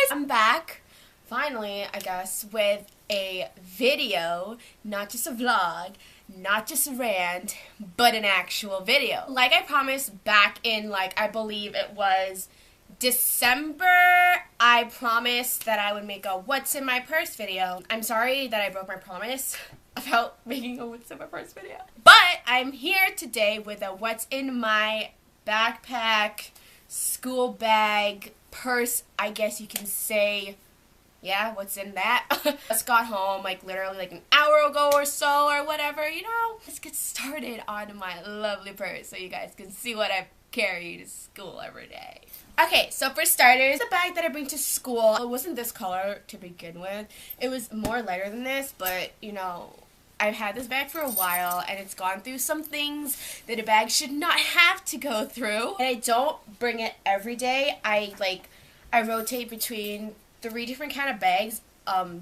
I'm back, finally, I guess, with a video, not just a vlog, not just a rant, but an actual video. Like I promised back in, I believe it was December, I promised that I would make a what's in my purse video. I'm sorry that I broke my promise about making a what's in my purse video. But I'm here today with a what's in my backpack, school bag, purse, I guess you can say. Yeah, what's in that? Just got home, literally an hour ago or so, or whatever, you know? Let's get started on my lovely purse so you guys can see what I carry to school every day. Okay, so for starters, the bag that I bring to school, it wasn't this color to begin with. It was more lighter than this, but, you know, I've had this bag for a while, and it's gone through some things that a bag should not have to go through. And I don't bring it every day. I rotate between 3 different kind of bags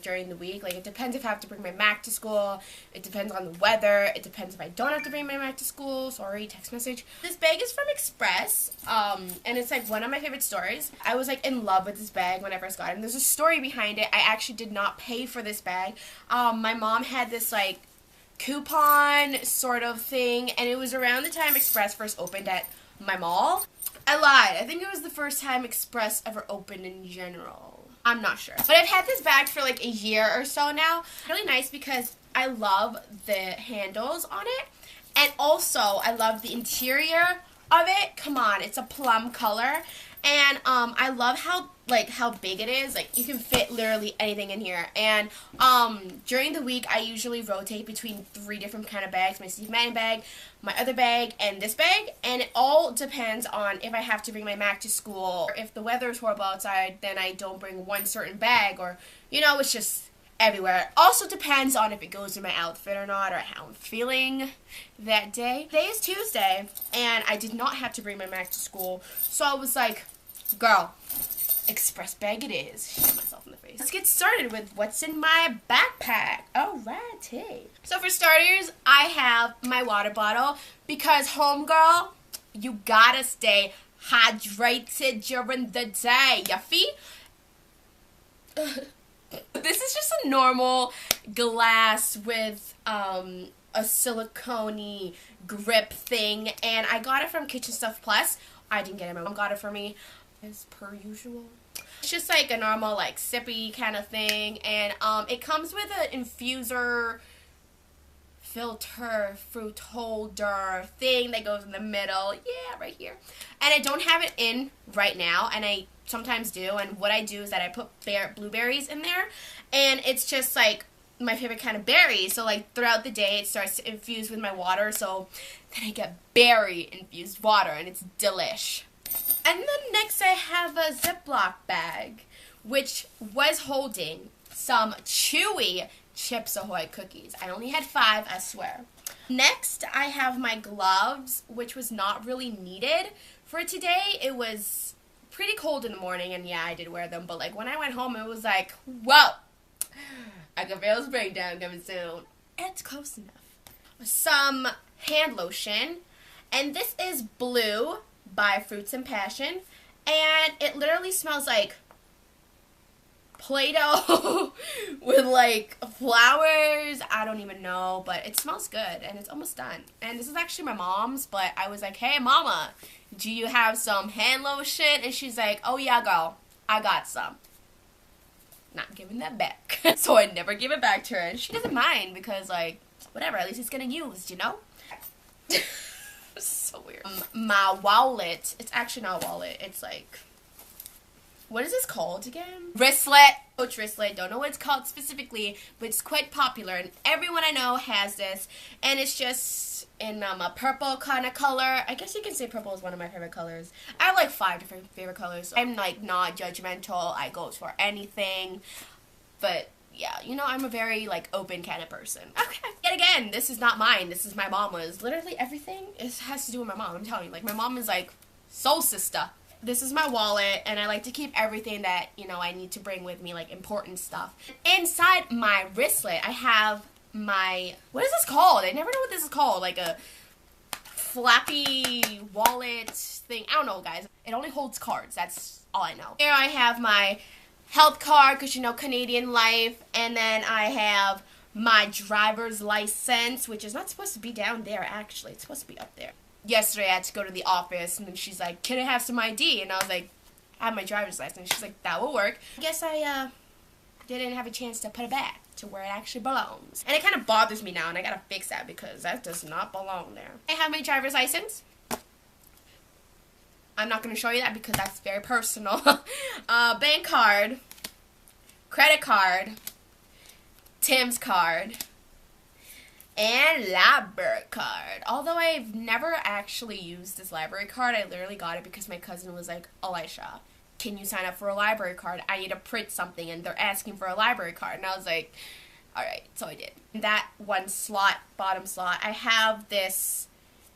during the week. It depends if I have to bring my Mac to school. It depends on the weather. It depends if I don't have to bring my Mac to school. Sorry, text message. This bag is from Express, and it's one of my favorite stores. I was in love with this bag when I first got it. And there's a story behind it. I actually did not pay for this bag. My mom had this coupon sort of thing, and it was around the time Express first opened at my mall. I lied. I think it was the first time Express ever opened in general. I'm not sure. But I've had this bag for a year or so now. Really nice because I love the handles on it. And also, I love the interior of it. Come on, it's a plum color. And I love how big it is. You can fit literally anything in here. And during the week, I usually rotate between 3 different kind of bags. My Steve Madden bag, my other bag, and this bag. And it all depends on if I have to bring my Mac to school. Or if the weather is horrible outside, then I don't bring one certain bag. Or, you know, it's just everywhere. It also depends on if it goes in my outfit or not, or how I'm feeling that day. Today is Tuesday, and I did not have to bring my Mac to school. So I was like, girl, Express bag it is. Shoot myself in the face. Let's get started with what's in my backpack. Alrighty. So for starters, I have my water bottle because homegirl, you gotta stay hydrated during the day. You feel? This is just a normal glass with a silicone grip thing, and I got it from Kitchen Stuff Plus. I didn't get it. My mom got it for me, as per usual. It's just a normal sippy kind of thing, and it comes with an infuser filter fruit holder thing that goes in the middle. Yeah, right here. And I don't have it in right now, and I sometimes do, and what I do is that I put blueberries in there, and it's just my favorite kind of berry, so throughout the day it starts to infuse with my water, so then I get berry infused water, and it's delish. And then next I have a Ziploc bag, which was holding some chewy Chips Ahoy cookies. I only had 5, I swear. Next I have my gloves, which was not really needed for today. It was pretty cold in the morning, and yeah, I did wear them, but when I went home, it was whoa, I can feel this breakdown coming soon. It's close enough. Some hand lotion, and this is Blue by Fruits and Passion, and it literally smells like Play-Doh with flowers. I don't even know, but it smells good, and it's almost done. And this is actually my mom's, but I was like, hey mama, do you have some hand lotion? And she's like, oh yeah girl, I got some. Not giving that back. So I never give it back to her, and she doesn't mind because whatever, at least it's getting used, you know? So weird. My wallet, it's actually not a wallet, it's what is this called again? Wristlet. Coach wristlet. Don't know what it's called specifically, but it's quite popular, and everyone I know has this, and it's just in a purple kind of color. I guess you can say purple is one of my favorite colors. I have 5 different favorite colors. I'm not judgmental. I go for anything, but yeah, you know, I'm a very open kind of person. Okay. Yet again, this is not mine. This is my mama's. Literally everything has to do with my mom. I'm telling you, my mom is soul sister. This is my wallet, and I like to keep everything that, you know, I need to bring with me, important stuff. Inside my wristlet, I have my, what is this called? I never know what this is called. A flappy wallet thing. I don't know, guys. It only holds cards. That's all I know. Here I have my health card, because you know, Canadian life, and then I have my driver's license, which is not supposed to be down there, actually. It's supposed to be up there. Yesterday, I had to go to the office, and then she's like, can I have some ID? And I was like, I have my driver's license. She's like, that will work. I guess I didn't have a chance to put it back to where it actually belongs. And it kind of bothers me now, and I gotta fix that because that does not belong there. I have my driver's license. I'm not going to show you that because that's very personal. Bank card, credit card, Tim's card, and library card. Although I've never actually used this library card, I literally got it because my cousin was like, Elisha, can you sign up for a library card? I need to print something and they're asking for a library card. And I was like, alright, so I did. In that one slot, bottom slot, I have this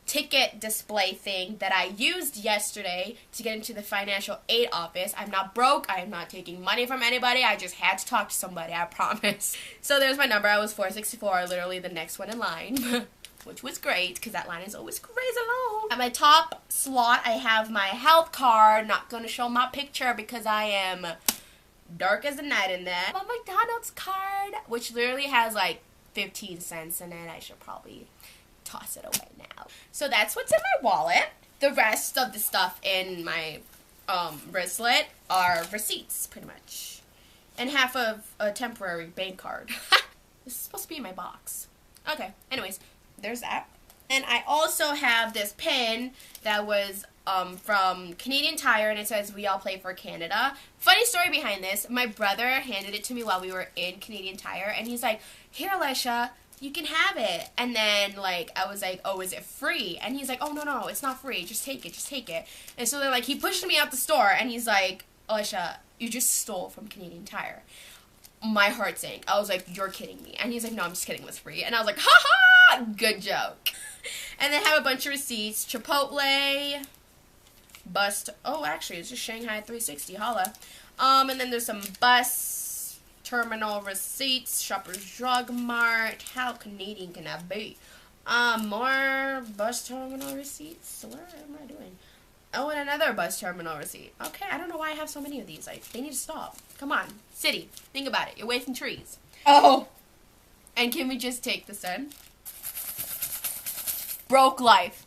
ticket display thing that I used yesterday to get into the financial aid office. I'm not broke. I am not taking money from anybody. I just had to talk to somebody, I promise. So there's my number. I was 464, literally the next one in line, which was great because that line is always crazy long. At my top slot, I have my health card. Not going to show my picture because I am dark as the night in that. My McDonald's card, which literally has like 15 cents in it. I should probably toss it away now. So that's what's in my wallet. The rest of the stuff in my wristlet are receipts, pretty much. And half of a temporary bank card. This is supposed to be in my box. Okay, anyways, there's that. And I also have this pin that was from Canadian Tire, and it says, we all play for Canada. Funny story behind this, my brother handed it to me while we were in Canadian Tire, and he's like, here, Alicia, you can have it. And then, like, I was like, oh, is it free? And he's like, oh, no, it's not free. Just take it. And so then, like, he pushed me out the store, and he's like, Alicia, you just stole from Canadian Tire. My heart sank. I was like, you're kidding me. And he's like, no, I'm just kidding. It was free. And I was like, ha-ha! Good joke. And then have a bunch of receipts. Chipotle. Oh, actually, it's just Shanghai 360. Holla. And then there's some bus terminal receipts, Shoppers Drug Mart. How Canadian can that be? More bus terminal receipts. What am I doing? Oh, and another bus terminal receipt. Okay, I don't know why I have so many of these. Like, they need to stop. Come on, city. Think about it. You're wasting trees. Oh. And can we just take the sun? Broke life.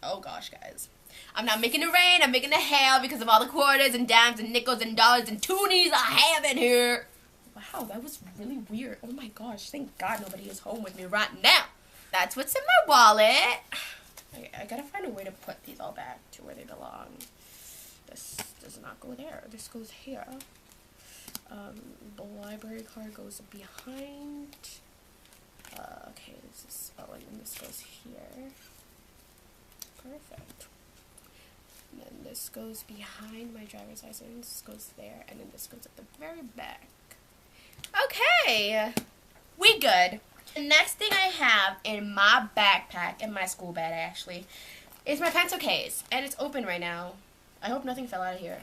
Oh gosh, guys. I'm not making it rain. I'm making it hail because of all the quarters and dimes and nickels and dollars and toonies I have in here. Wow, that was really weird. Oh my gosh, thank God nobody is home with me right now. That's what's in my wallet. I gotta find a way to put these all back to where they belong. This does not go there. This goes here. The library card goes behind. Okay, this is spelling, and this goes here. Perfect. And then this goes behind my driver's license. This goes there, and then this goes at the very back. Okay, we good. The next thing I have in my backpack, in my school bag actually, is my pencil case. And it's open right now. I hope nothing fell out of here.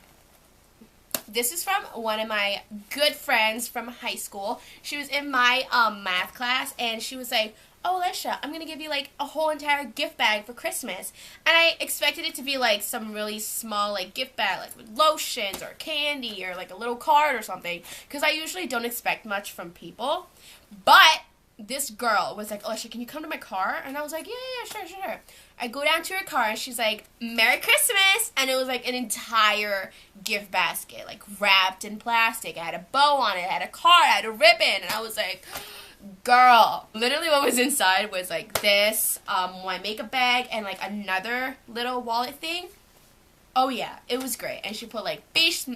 This is from one of my good friends from high school. She was in my math class, and she was like, oh, Alicia, I'm going to give you like a whole entire gift bag for Christmas. And I expected it to be like some really small like gift bag, like with lotions or candy or like a little card or something. Because I usually don't expect much from people. But this girl was like, Alicia, can you come to my car? And I was like, yeah, sure. I go down to her car, and she's like, Merry Christmas! And it was like an entire gift basket, like wrapped in plastic. It had a bow on it, it had a card, it had a ribbon, and I was like, girl. Literally what was inside was like this, my makeup bag, and like another little wallet thing. Oh yeah, it was great. And she put like face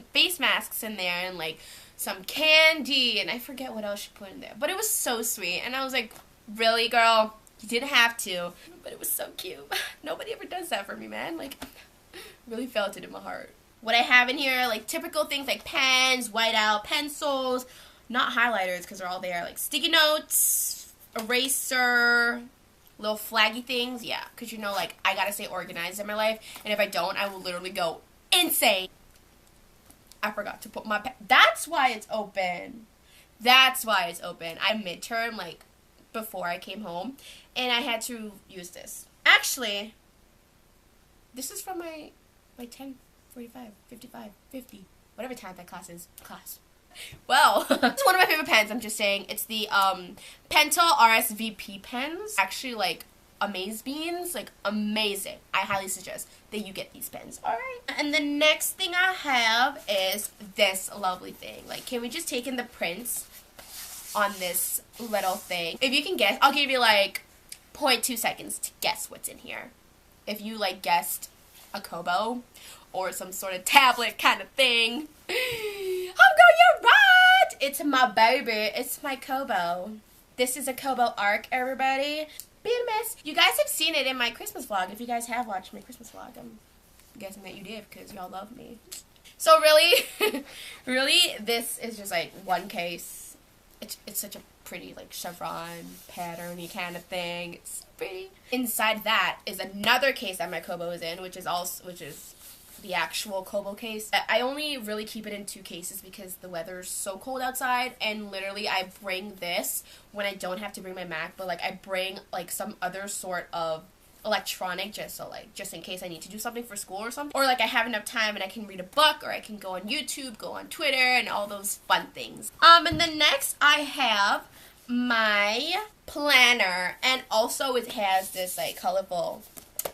masks in there, and like some candy, and I forget what else she put in there. But it was so sweet, and I was like, really, girl? You didn't have to, but it was so cute. Nobody ever does that for me, man. Like, really felt it in my heart. What I have in here, like typical things like pens, whiteout, pencils, not highlighters because they're all there, like sticky notes, eraser, little flaggy things, yeah, because you know, like, I gotta stay organized in my life, and if I don't, I will literally go insane. I forgot to put my pen. That's why it's open. That's why it's open. I midterm, like, before I came home, and I had to use this. Actually, this is from my 10, 45, 55, 50, whatever time that class is. Well, it's one of my favorite pens. I'm just saying. It's the Pentel RSVP pens. Actually, like, amaze beans, like, amazing. I highly suggest that you get these pens. Alright. And the next thing I have is this lovely thing. Like, can we just take in the prints on this little thing? If you can guess, I'll give you like 0.2 seconds to guess what's in here. If you like guessed a Kobo or some sort of tablet kind of thing, you're right! It's my baby. It's my Kobo. This is a Kobo Arc, everybody. Be a mess. You guys have seen it in my Christmas vlog. If you guys have watched my Christmas vlog, I'm guessing that you did because y'all love me. So really, really, this is just like one case. It's such a pretty like chevron pattern-y kind of thing. It's pretty. Inside that is another case that my Kobo is in, which is the actual Kobo case. I only really keep it in 2 cases because the weather's so cold outside, and literally I bring this when I don't have to bring my Mac, but like I bring like some other sort of electronic just in case I need to do something for school or something, or like I have enough time and I can read a book, or I can go on YouTube, go on Twitter, and all those fun things. And then next I have my planner, and also it has this like colorful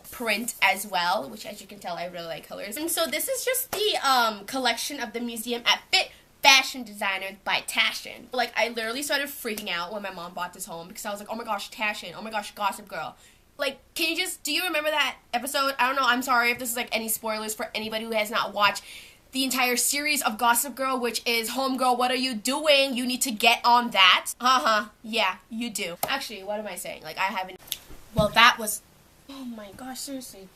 print as well, which as you can tell I really like colors. And so this is just the collection of the Museum at Fit Fashion Designers by Tashin. Like, I literally started freaking out when my mom bought this home because I was like, oh my gosh, Tashin, oh my gosh, Gossip Girl. Like, do you remember that episode? I don't know, I'm sorry if this is like any spoilers for anybody who has not watched the entire series of Gossip Girl, which is Homegirl, what are you doing? You need to get on that. Yeah, you do. Actually, what am I saying? Like, I haven't. Well, that was. Oh my gosh, seriously.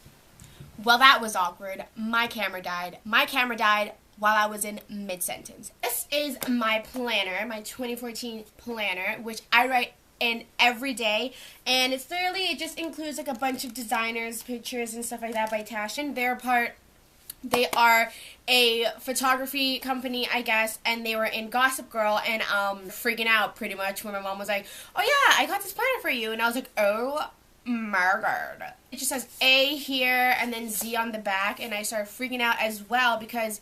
Well, that was awkward. My camera died. My camera died while I was in mid-sentence. This is my planner, my 2014 planner, which I write in every day. And it's literally, it just includes like a bunch of designers, pictures, and stuff like that by Tashin. They are a photography company, I guess, and they were in Gossip Girl, and freaking out pretty much when my mom was like, oh yeah, I got this planner for you. And I was like, oh my god. It just says A here and then Z on the back, and I started freaking out as well because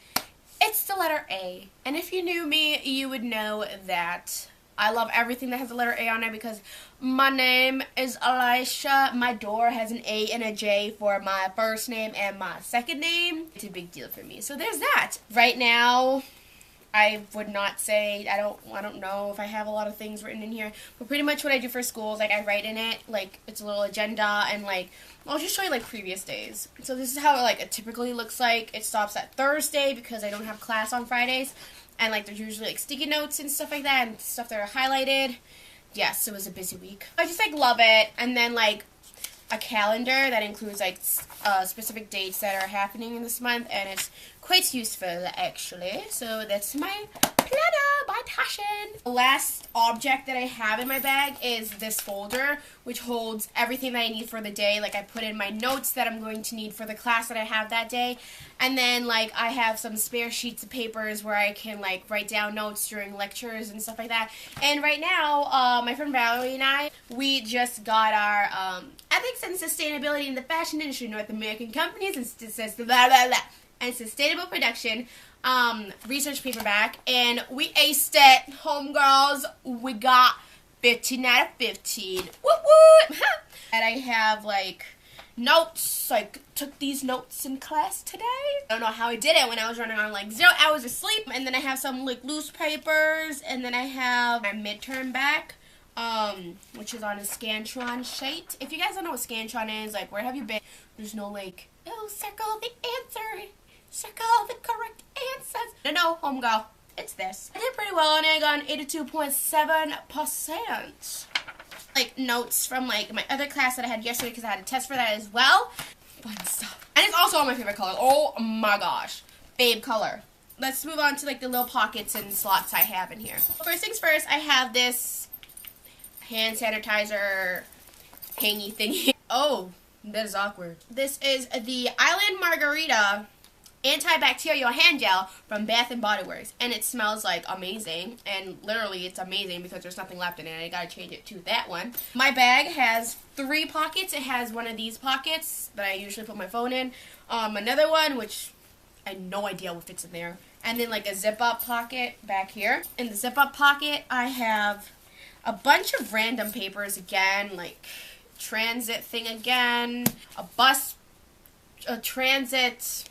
it's the letter A. And if you knew me, you would know that I love everything that has the letter A on it because my name is Elisha. My door has an A and a J for my first name and my second name. It's a big deal for me. So there's that. Right now, I would not say, I don't know if I have a lot of things written in here, but pretty much what I do for school is, like, I write in it, like, it's a little agenda, and, like, I'll just show you, like, previous days. So this is how, like, it typically looks like. It stops at Thursday because I don't have class on Fridays, and, like, there's usually, like, sticky notes and stuff like that, and stuff that are highlighted. Yes, it was a busy week. I just, like, love it, and then, like, a calendar that includes, like, specific dates that are happening in this month, and it's quite useful, actually. So that's my planner by Tashin. The last object that I have in my bag is this folder, which holds everything that I need for the day. Like, I put in my notes that I'm going to need for the class that I have that day, and then, like, I have some spare sheets of papers where I can, like, write down notes during lectures and stuff like that. And right now, my friend Valerie and I, we just got our Ethics and Sustainability in the Fashion Industry, North American Companies, and Sustainable Production research paperback, and we aced it, homegirls. We got 15 out of 15. Whoop whoop! And I have, like, notes. Like, took these notes in class today. I don't know how I did it when I was running on, like, 0 hours of sleep. And then I have some, like, loose papers, and then I have my midterm back, which is on a Scantron sheet. If you guys don't know what Scantron is, like, where have you been? There's no, like, oh, circle the answer. Circle the correct answers. No, homegirl. It's this. I did pretty well on it. I got an 82.7%. Like, notes from, like, my other class that I had yesterday because I had a test for that as well. Fun stuff. And it's also my favorite color. Oh, my gosh. Babe color. Let's move on to, like, the little pockets and slots I have in here. First things first, I have this hand sanitizer hangy thingy. Oh, that is awkward. This is the Island Margarita antibacterial hand gel from Bath and Body Works, and it smells like amazing, and literally it's amazing because there's nothing left in it. I gotta change it to that one. My bag has 3 pockets. It has one of these pockets that I usually put my phone in, another one which I have no idea what fits in there, and then like a zip-up pocket back here. In the zip-up pocket, I have a bunch of random papers again, like transit thing again, a transit,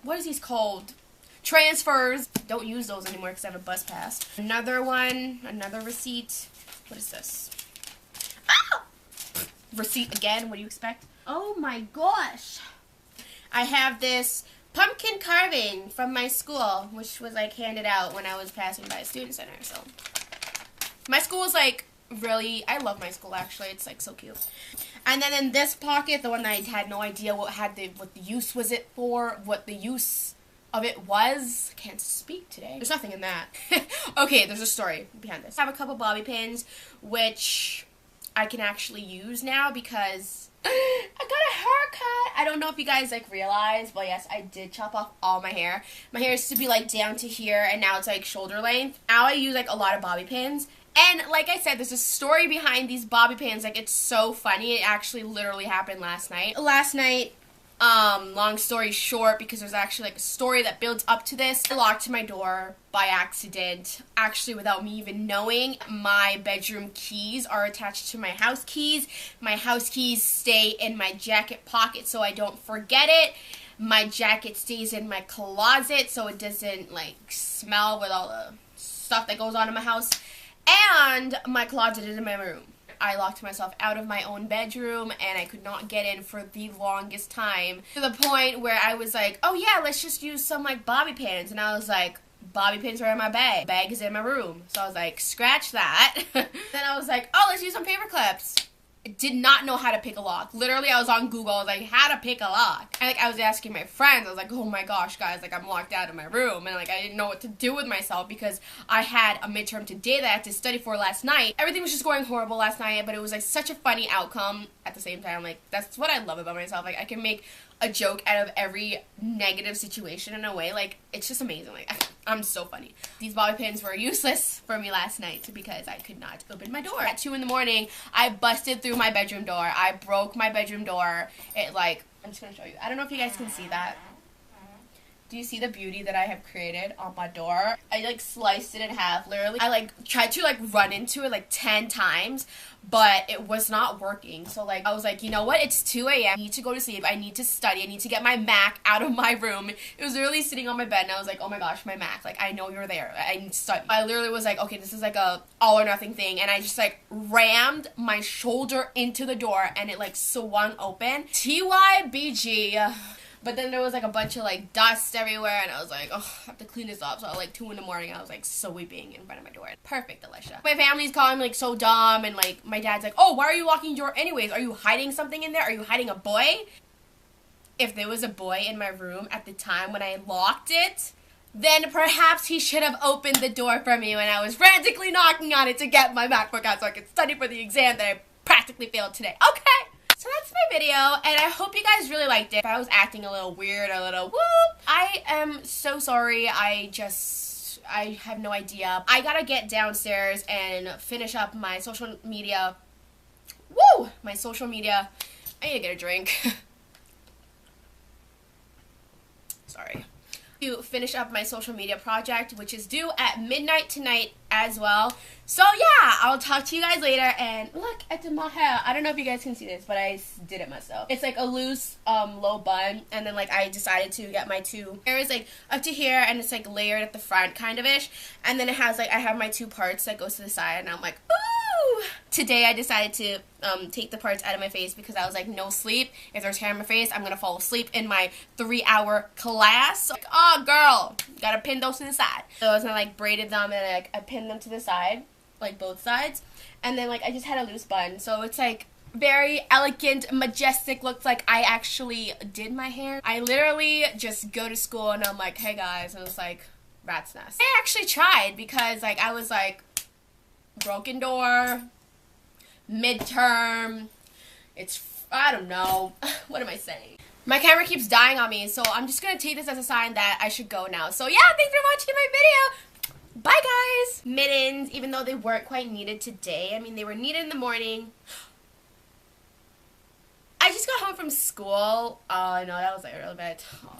what is these called? Transfers. Don't use those anymore because I have a bus pass. Another one, another receipt. What is this? Ah! Receipt again, what do you expect? Oh my gosh. I have this pumpkin carving from my school, which was like handed out when I was passing by a student center, so. My school is like really, I love my school actually, it's like so cute. And then in this pocket, the one that I had no idea what the use was it for, what the use of it was. I can't speak today. There's nothing in that. Okay, there's a story behind this. I have a couple bobby pins, which I can actually use now because I got a haircut. I don't know if you guys like realize, but yes, I did chop off all my hair. My hair used to be like down to here, and now it's like shoulder length. Now I use like a lot of bobby pins. And like I said, there's a story behind these bobby pins. Like, it's so funny. It actually literally happened last night. Long story short, because there's actually like a story that builds up to this. I locked my door by accident, actually without me even knowing. My bedroom keys are attached to my house keys. My house keys stay in my jacket pocket so I don't forget it. My jacket stays in my closet so it doesn't like smell with all the stuff that goes on in my house. And my closet is in my room. I locked myself out of my own bedroom and I could not get in for the longest time, to the point where I was like, oh yeah, let's just use some like bobby pins. And I was like, bobby pins are in my bag. Bag is in my room. So I was like, scratch that. Then I was like, oh, let's use some paper clips. I did not know how to pick a lock. Literally, I was on Google. I was like, how to pick a lock. And like, I was asking my friends. I was like, oh my gosh, guys, like, I'm locked out of my room. And like, I didn't know what to do with myself because I had a midterm today that I had to study for last night. Everything was just going horrible last night, but it was like such a funny outcome at the same time. Like, that's what I love about myself. Like, I can make a joke out of every negative situation in a way. Like, it's just amazing. Like, I'm so funny. These bobby pins were useless for me last night because I could not open my door. At 2 in the morning, I busted through my bedroom door. I broke my bedroom door. It like, I'm just gonna show you. I don't know if you guys can see that. Do you see the beauty that I have created on my door? I like sliced it in half, literally. I like tried to like run into it like 10 times, but it was not working. So like, I was like, you know what? It's 2 a.m. I need to go to sleep. I need to study. I need to get my Mac out of my room. It was literally sitting on my bed and I was like, oh my gosh, my Mac. Like, I know you're there. I need to study. I literally was like, okay, this is like a all or nothing thing. And I just like rammed my shoulder into the door and it like swung open. TYBG. But then there was like a bunch of like dust everywhere and I was like, oh, I have to clean this up. So like 2 in the morning, I was like sweeping in front of my door. Perfect, Alicia. My family's calling me like so dumb and like my dad's like, oh, why are you locking your door anyways? Are you hiding something in there? Are you hiding a boy? If there was a boy in my room at the time when I locked it, then perhaps he should have opened the door for me when I was frantically knocking on it to get my MacBook out so I could study for the exam that I practically failed today. Okay. So that's my video, and I hope you guys really liked it. If I was acting a little weird, a little whoop, I am so sorry. I have no idea. I gotta get downstairs and finish up my social media. Woo! My social media. I need to get a drink. Sorry. To finish up my social media project, which is due at midnight tonight as well. So yeah, I'll talk to you guys later. And look at my hair. I don't know if you guys can see this, but I did it myself. It's like a loose low bun, and then like I decided to get my two hair is like up to here, and it's like layered at the front kind of ish, and then it has like I have my 2 parts that goes to the side, and I'm like, ooh. Today I decided to take the parts out of my face because I was like, no sleep. If there's hair in my face, I'm gonna fall asleep in my 3-hour class. Like, oh girl, gotta pin those to the side. So I was gonna like braided them and like I pinned them to the side, like both sides, and then like I just had a loose bun. So it's like very elegant, majestic, looks like I actually did my hair. I literally just go to school and I'm like, hey guys, and it's like rat's nest. I actually tried because like I was like, broken door, midterm, I don't know, what am I saying? My camera keeps dying on me, so I'm just gonna take this as a sign that I should go now. So yeah, thanks for watching my video. Bye guys! Mittens, even though they weren't quite needed today, I mean they were needed in the morning. I just got home from school. Oh no, that was like really bad. Oh.